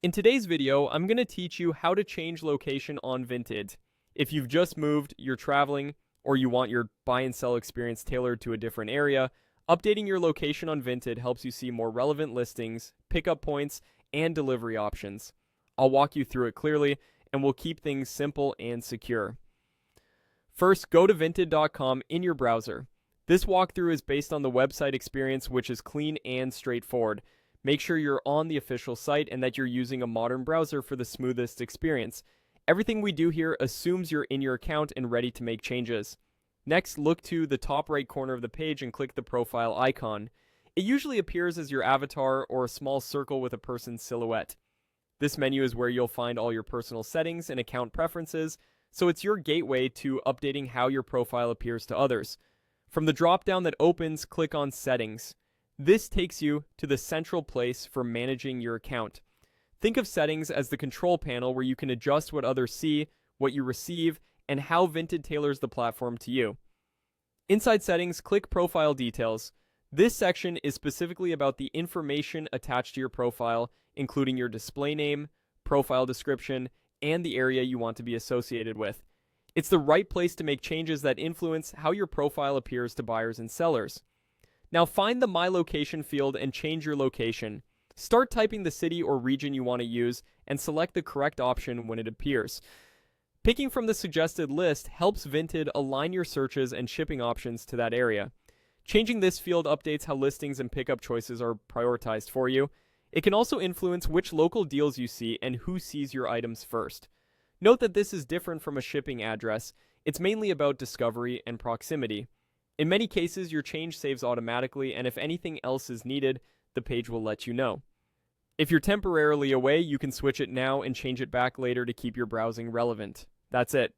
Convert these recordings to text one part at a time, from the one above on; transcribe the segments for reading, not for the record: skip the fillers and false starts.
In today's video, I'm going to teach you how to change location on Vinted. If you've just moved, you're traveling, or you want your buy and sell experience tailored to a different area, updating your location on Vinted helps you see more relevant listings, pickup points, and delivery options. I'll walk you through it clearly, and we'll keep things simple and secure. First, go to Vinted.com in your browser. This walkthrough is based on the website experience, which is clean and straightforward. Make sure you're on the official site and that you're using a modern browser for the smoothest experience. Everything we do here assumes you're in your account and ready to make changes. Next, look to the top right corner of the page and click the profile icon. It usually appears as your avatar or a small circle with a person's silhouette. This menu is where you'll find all your personal settings and account preferences, so it's your gateway to updating how your profile appears to others. From the drop-down that opens, click on Settings. This takes you to the central place for managing your account. Think of settings as the control panel where you can adjust what others see, what you receive, and how Vinted tailors the platform to you. Inside settings, click Profile Details. This section is specifically about the information attached to your profile, including your display name, profile description, and the area you want to be associated with. It's the right place to make changes that influence how your profile appears to buyers and sellers. Now find the My Location field and change your location. Start typing the city or region you want to use and select the correct option when it appears. Picking from the suggested list helps Vinted align your searches and shipping options to that area. Changing this field updates how listings and pickup choices are prioritized for you. It can also influence which local deals you see and who sees your items first. Note that this is different from a shipping address. It's mainly about discovery and proximity. In many cases, your change saves automatically, and if anything else is needed, the page will let you know. If you're temporarily away, you can switch it now and change it back later to keep your browsing relevant. That's it.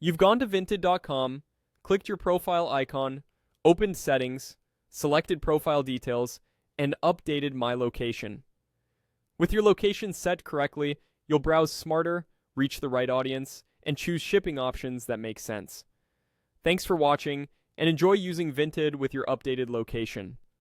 You've gone to Vinted.com, clicked your profile icon, opened Settings, selected Profile Details, and updated My Location. With your location set correctly, you'll browse smarter, reach the right audience, and choose shipping options that make sense. Thanks for watching, and enjoy using Vinted with your updated location.